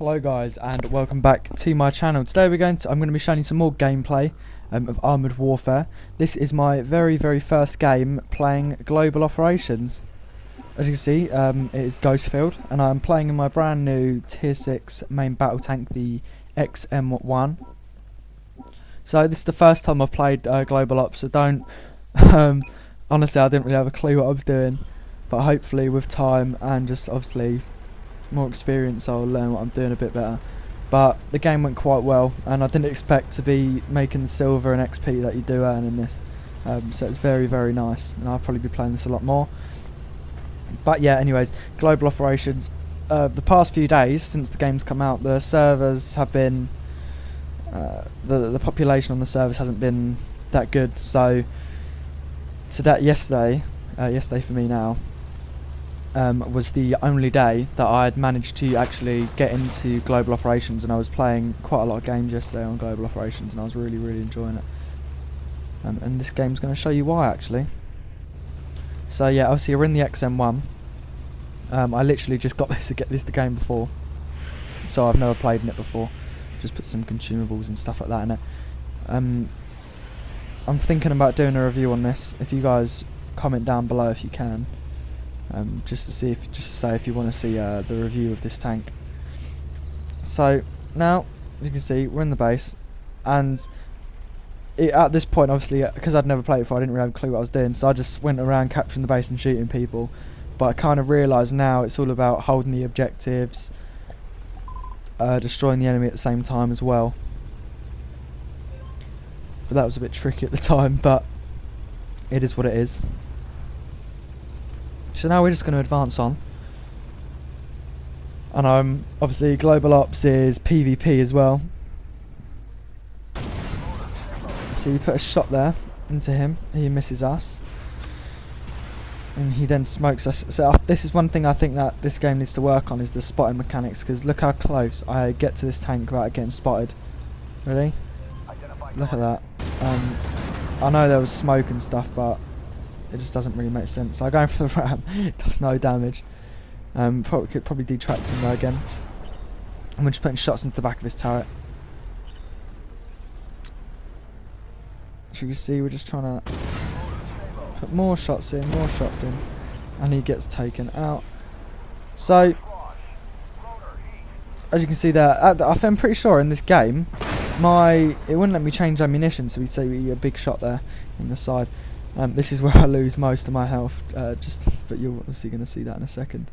Hello guys and welcome back to my channel. Today I'm going to be showing you some more gameplay of Armoured Warfare. This is my very first game playing Global Operations. As you can see, it is Ghostfield and I'm playing in my brand new Tier 6 main battle tank, the XM1. So this is the first time I've played Global Ops, so don't... honestly, I didn't really have a clue what I was doing, but hopefully with time and just obviously more experience I'll learn what I'm doing a bit better. But the game went quite well and I didn't expect to be making the silver and XP that you do earn in this, so it's very nice and I'll probably be playing this a lot more. But yeah, anyways, Global Operations, the past few days since the game's come out, the servers have been the population on the servers hasn't been that good, so yesterday for me now, was the only day that I had managed to actually get into Global Operations, and I was playing quite a lot of games yesterday on Global Operations and I was really enjoying it, and this game's going to show you why actually. So yeah, obviously we're in the XM1. I literally just got this to get this the game before, so I've never played in it before. Just put some consumables and stuff like that in it. I'm thinking about doing a review on this. If you guys comment down below if you can, just to say if you want to see the review of this tank. So now, as you can see, we're in the base, and at this point, obviously, because I'd never played it before, I didn't really have a clue what I was doing, so I just went around capturing the base and shooting people. But I kind of realised now it's all about holding the objectives, destroying the enemy at the same time as well. But that was a bit tricky at the time, but it is what it is. So now we're just going to advance on, and obviously Global Ops is PvP as well. So you put a shot there into him, he misses us, and he then smokes us. So this is one thing I think that this game needs to work on, is the spotting mechanics, because look how close I get to this tank without getting spotted. Really? Look at that. I know there was smoke and stuff, but it just doesn't really make sense. So I'm going for the ram. It does no damage. Could probably detract him there again. And we're just putting shots into the back of his turret. So you can see we're just trying to put more shots in, and he gets taken out. So as you can see there, I'm pretty sure in this game it wouldn't let me change ammunition, so we'd say a big shot there in the side. This is where I lose most of my health, but you're obviously going to see that in a second.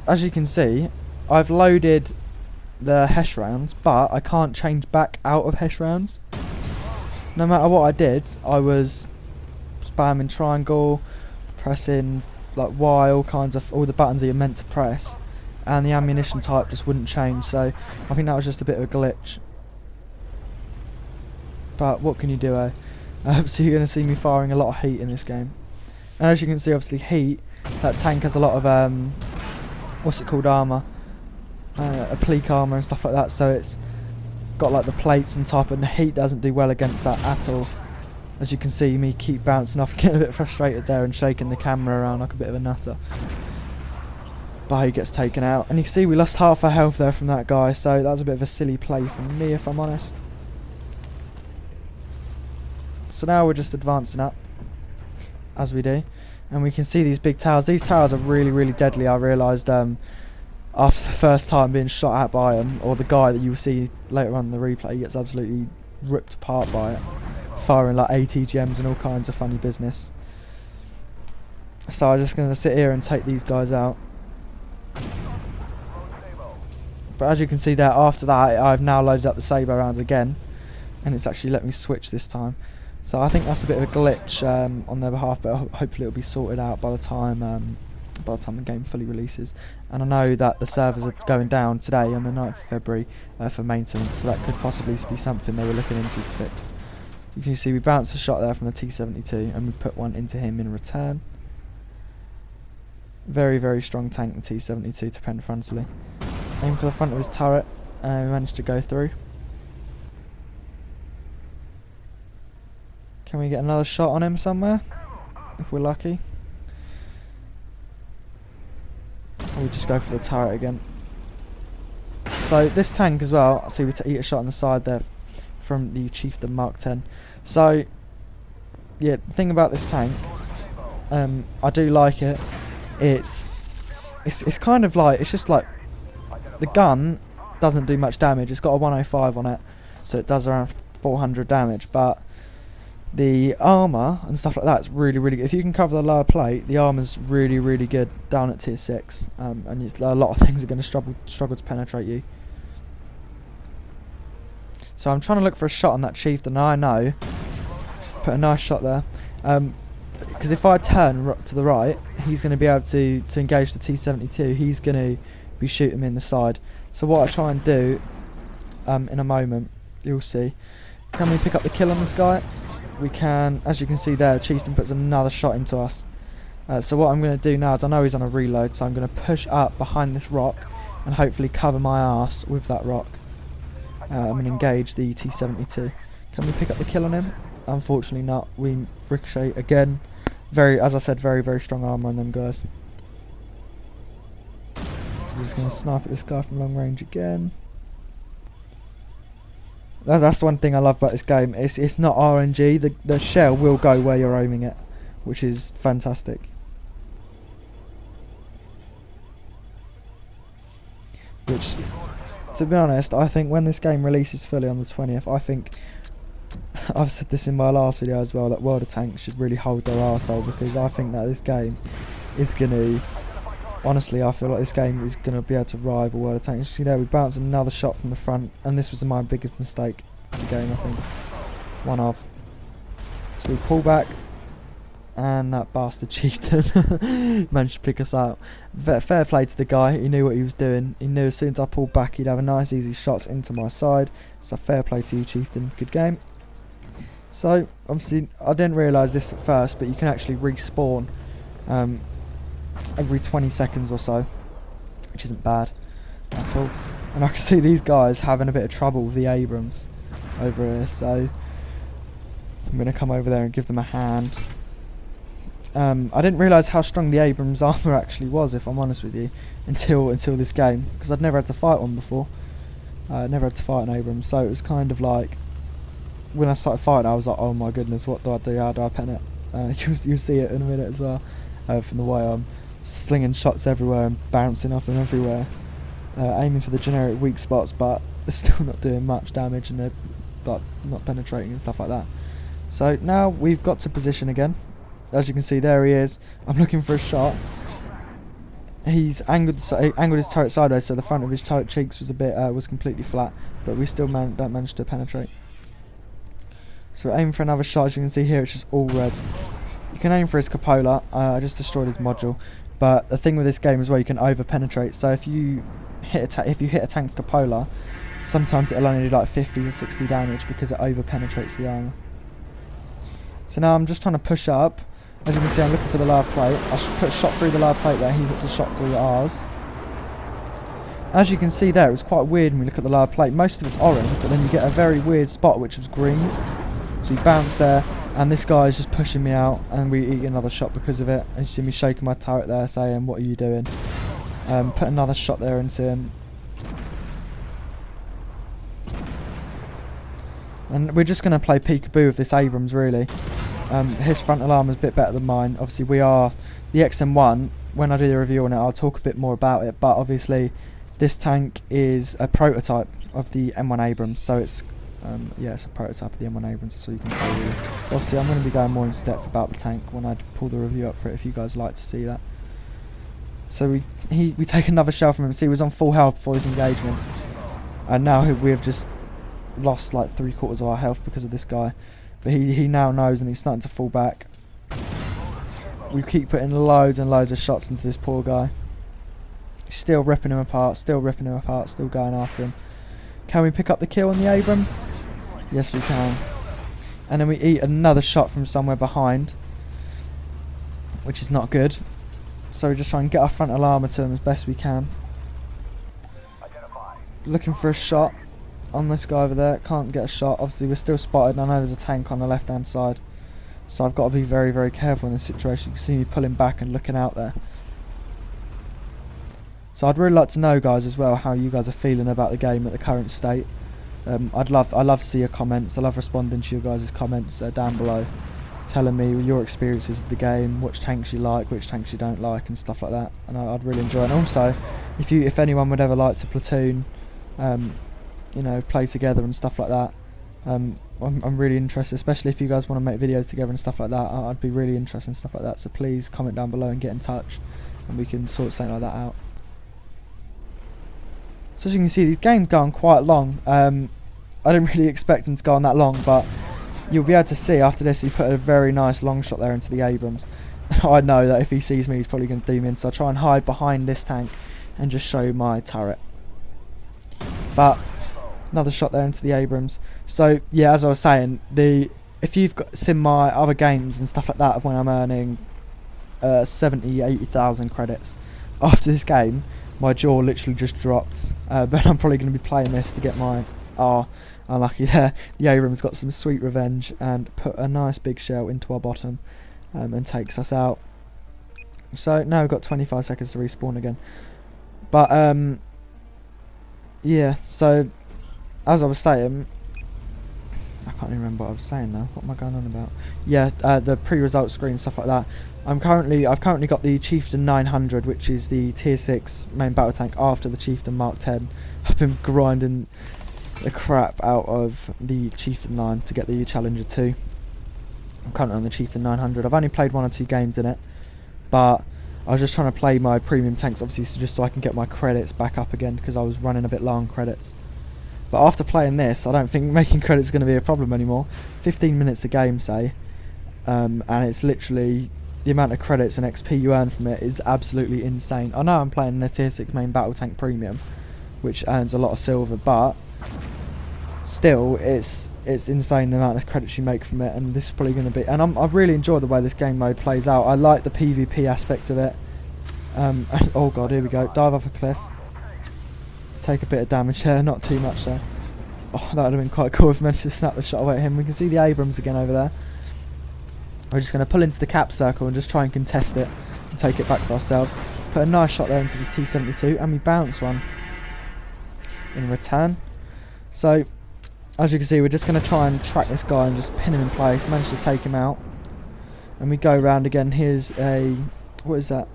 As you can see, I've loaded the HESH rounds, but I can't change back out of HESH rounds. No matter what I did, I was spamming triangle, pressing like Y, all the buttons that you're meant to press, and the ammunition type just wouldn't change. So I think that was just a bit of a glitch. But what can you do, eh? So you're going to see me firing a lot of heat in this game. And as you can see, obviously heat, that tank has a lot of, what's it called, armour. Applique armour and stuff like that, so it's got like the plates on top, and the heat doesn't do well against that at all. As you can see me keep bouncing off, getting a bit frustrated there and shaking the camera around like a bit of a nutter. But he gets taken out. And you can see we lost half our health there from that guy, so that was a bit of a silly play from me, if I'm honest. So now we're just advancing up, as we do, and we can see these big towers. These towers are really deadly. I realised after the first time being shot at by them, or the guy that you will see later on in the replay, he gets absolutely ripped apart by it, firing like ATGMs and all kinds of funny business. So I'm just going to sit here and take these guys out. But as you can see there, after that I've now loaded up the saber rounds again, and it's actually let me switch this time. So I think that's a bit of a glitch on their behalf, but hopefully it'll be sorted out by the time the game fully releases. And I know that the servers are going down today on the 9th of February for maintenance, so that could possibly be something they were looking into to fix. You can see we bounced a shot there from the T-72 and we put one into him in return. Very strong tank, the T-72, to pen frontally. Aim for the front of his turret, and we managed to go through. Can we get another shot on him somewhere? If we're lucky. And we just go for the turret again. So this tank as well, I see we eat a shot on the side there from the Chieftain Mark 10. So yeah, the thing about this tank, I do like it. It's kind of like, it's just like, the gun doesn't do much damage. It's got a 105 on it, so it does around 400 damage, but the armour and stuff like that is really, really good. If you can cover the lower plate, the armour's really, really good down at tier 6, and a lot of things are going to struggle to penetrate you. So I'm trying to look for a shot on that Chieftain, and I know, put a nice shot there, because if I turn to the right, he's going to be able to engage the T-72. He's going to be shooting me in the side. So what I try and do, in a moment, you'll see. Can we pick up the kill on this guy? We can. As you can see there, the Chieftain puts another shot into us. So what I'm going to do now is, I know he's on a reload, so I'm going to push up behind this rock and hopefully cover my arse with that rock. I'm going to engage the T-72. Can we pick up the kill on him? Unfortunately not. We ricochet again. As I said, very, very strong armour on them guys. So we're just going to snipe at this guy from long range again. That's one thing I love about this game. It's not RNG. The shell will go where you're aiming it, which is fantastic. Which, to be honest, I think when this game releases fully on the 20th, I think, I've said this in my last video as well, that World of Tanks should really hold their arsehole, because I think that this game is going to, honestly, I feel like this game is going to be able to rival World of Tanks. You see there, we bounced another shot from the front, and this was my biggest mistake in the game, I think. One of. So we pull back, and that bastard Chieftain managed to pick us out. Fair play to the guy, he knew what he was doing. He knew as soon as I pulled back he'd have a nice easy shots into my side. So fair play to you, Chieftain, good game. So obviously I didn't realise this at first, but you can actually respawn every 20 seconds or so, which isn't bad at all. And I can see these guys having a bit of trouble with the Abrams over here, so I'm going to come over there and give them a hand. I didn't realise how strong the Abrams armour actually was, if I'm honest with you, until this game, because I'd never had to fight one before. Never had to fight an Abrams, so it was kind of like, when I started fighting I was like, oh my goodness, what do I do, how do I pen it? You'll see it in a minute as well, from the way I'm slinging shots everywhere and bouncing off them everywhere, aiming for the generic weak spots, but they're still not doing much damage, and they're not penetrating and stuff like that. So now we've got to position again. As you can see, there he is. I'm looking for a shot. He's angled his turret sideways, so the front of his turret cheeks was a bit was completely flat, but we still don't manage to penetrate. So we're aiming for another shot. As you can see here, it's just all red. You can aim for his cupola. I just destroyed his module, but the thing with this game as well, you can over penetrate. So if you hit a tank cupola, sometimes it'll only do like 50 or 60 damage because it over penetrates the armor. So now I'm just trying to push up. As you can see, I'm looking for the lower plate. I should put a shot through the lower plate there. He puts a shot through ours. As you can see there, it was quite weird when we look at the lower plate. Most of it's orange, but then you get a very weird spot which was green. So we bounce there, and this guy is just pushing me out, and we eat another shot because of it. And you see me shaking my turret there, saying, "What are you doing?" Put another shot there into him. And we're just going to play peekaboo with this Abrams, really. His frontal armour is a bit better than mine. Obviously, we are the XM1. When I do the review on it, I'll talk a bit more about it. But obviously, this tank is a prototype of the M1 Abrams. So it's, yeah, it's a prototype of the M1 Abrams. That's all you can say, really. Obviously, I'm going to be going more in depth about the tank when I pull the review up for it, if you guys like to see that. So we take another shell from him. See, he was on full health before his engagement, and now we have just lost like 3/4 of our health because of this guy. But he now knows, and he's starting to fall back. We keep putting loads and loads of shots into this poor guy. Still ripping him apart, still going after him. Can we pick up the kill on the Abrams? Yes, we can. And then we eat another shot from somewhere behind, which is not good. So we just try and get our frontal armour to him as best we can. Looking for a shot on this guy over there. Can't get a shot. Obviously we're still spotted, and I know there's a tank on the left hand side, so I've got to be very, very careful in this situation. You can see me pulling back and looking out there. So I'd really like to know, guys, as well, how you guys are feeling about the game at the current state. I'd love to see your comments. I love responding to your guys' comments down below, telling me your experiences of the game, which tanks you like, which tanks you don't like, and stuff like that. And I'd really enjoy it. And also, if anyone would ever like to platoon, you know, play together and stuff like that, I'm really interested, especially if you guys want to make videos together and stuff like that. I'd be really interested in stuff like that. So please comment down below and get in touch, and we can sort something like that out. So as you can see, these games go on quite long. I didn't really expect them to go on that long, but you'll be able to see after this he put a very nice long shot there into the Abrams. I know that if he sees me he's probably going to do me in, so I'll try and hide behind this tank and just show my turret. But another shot there into the Abrams. So yeah, as I was saying, if you've seen my other games and stuff like that of when I'm earning 70,000-80,000 credits, after this game my jaw literally just dropped. But I'm probably going to be playing this to get my unlucky there. The Abrams got some sweet revenge and put a nice big shell into our bottom and takes us out. So now we've got 25 seconds to respawn again. But yeah, so as I was saying, I can't even remember what I was saying now. What am I going on about? Yeah, the pre-result screen, stuff like that. I've currently got the Chieftain 900, which is the tier 6 main battle tank after the Chieftain Mark 10. I've been grinding the crap out of the Chieftain 9 to get the Challenger 2. I'm currently on the Chieftain 900. I've only played 1 or 2 games in it, but I was just trying to play my premium tanks, obviously, just so I can get my credits back up again, because I was running a bit low on credits. But after playing this, I don't think making credits is going to be a problem anymore. 15 minutes a game, say, and it's literally the amount of credits and XP you earn from it is absolutely insane. I know I'm playing the tier 6 main battle tank premium, which earns a lot of silver, but still, it's insane the amount of credits you make from it, and this is probably going to be. And I really enjoy the way this game mode plays out. I like the PvP aspect of it. Oh god, here we go. Dive off a cliff. Take a bit of damage there, not too much though. Oh, that would have been quite cool if we managed to snap the shot away at him. We can see the Abrams again over there. We're just going to pull into the cap circle and just try and contest it and take it back for ourselves. Put a nice shot there into the T-72, and we bounce one in return. So as you can see, we're just going to try and track this guy and just pin him in place. Manage to take him out, and we go round again. Here's a, what is that,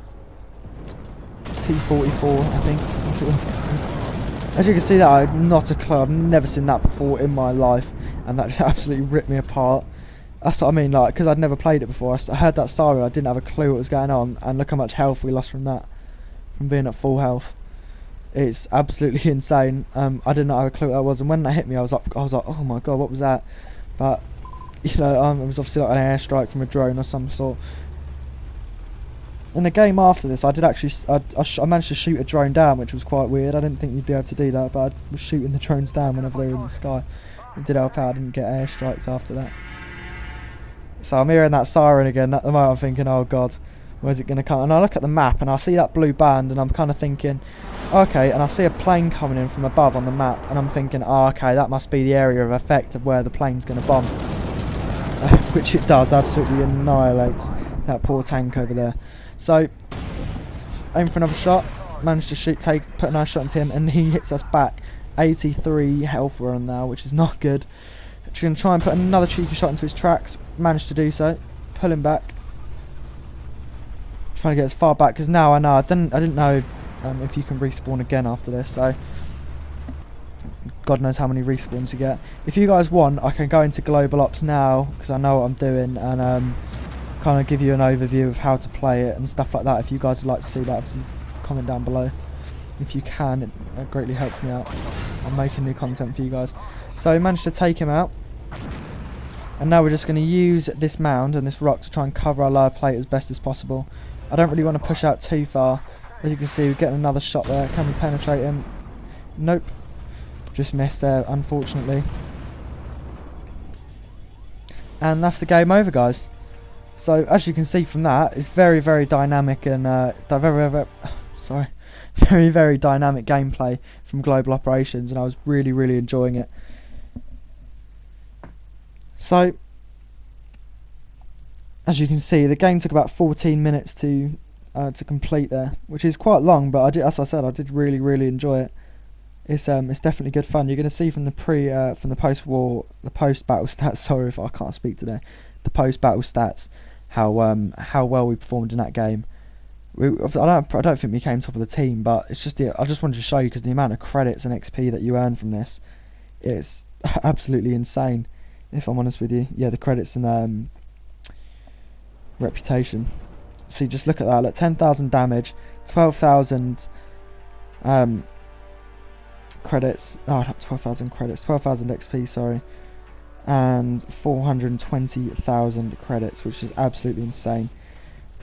T-44 I think it was. As you can see, that I'm not a clue. I've never seen that before in my life, and that just absolutely ripped me apart. That's what I mean, like, because I'd never played it before. I heard that siren, I didn't have a clue what was going on, and look how much health we lost from that, from being at full health. It's absolutely insane. I did not have a clue what that was, and when that hit me, I was like, oh my god, what was that? But you know, it was obviously like an airstrike from a drone or some sort. In the game after this, I did actually, I managed to shoot a drone down, which was quite weird. I didn't think you'd be able to do that, but I was shooting the drones down whenever they were in the sky. It did help out. I didn't get airstrikes after that. So I'm hearing that siren again. At the moment, I'm thinking, oh god, where's it going to come? And I look at the map and I see that blue band, and I'm kind of thinking, okay. And I see a plane coming in from above on the map, and I'm thinking, oh, okay, that must be the area of effect of where the plane's going to bomb. Which it does, absolutely annihilates that poor tank over there. So, aim for another shot, managed to put a nice shot into him, and he hits us back. 83 health we're on now, which is not good. Just going to try and put another cheeky shot into his tracks, managed to do so, pull him back. Trying to get as far back, because now I know, I didn't know if you can respawn again after this, so God knows how many respawns you get. If you guys want, I can go into Global Ops now, because I know what I'm doing, and kind of give you an overview of how to play it and stuff like that. If you guys would like to see that, obviously comment down below if you can. It greatly helps me out. I'm making new content for you guys. So we managed to take him out, and now we're just going to use this mound and this rock to try and cover our lower plate as best as possible. I don't really want to push out too far. As you can see, we're getting another shot there. Can we penetrate him? Nope, just missed there, unfortunately. And that's the game over, guys. So as you can see from that, it's very, very dynamic and very, very dynamic gameplay from Global Operations, and I was really, really enjoying it. So as you can see, the game took about 14 minutes to to complete there, which is quite long, but as I said, I did really enjoy it. It's definitely good fun. You're going to see from the from the post-battle stats. Sorry if I can't speak today. The post-battle stats, how well we performed in that game. I don't think we came top of the team, but it's just I just wanted to show you because the amount of credits and XP that you earn from this, it's absolutely insane. If I'm honest with you, yeah, the credits and reputation. See, just look at that. Look, 10,000 damage, 12,000 credits. Oh, not 12,000 credits. 12,000 XP. Sorry, and 420,000 credits, which is absolutely insane.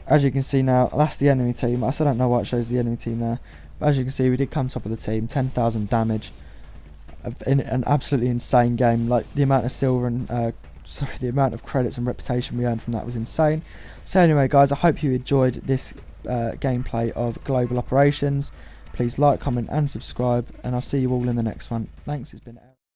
As you can see now, that's the enemy team. I still don't know why it shows the enemy team there, but as you can see, we did come top of the team. 10,000 damage in an absolutely insane game. Like the amount of silver and the amount of credits and reputation we earned from that was insane. So anyway, guys, I hope you enjoyed this gameplay of Global Operations. Please like, comment, and subscribe, and I'll see you all in the next one. Thanks. It's been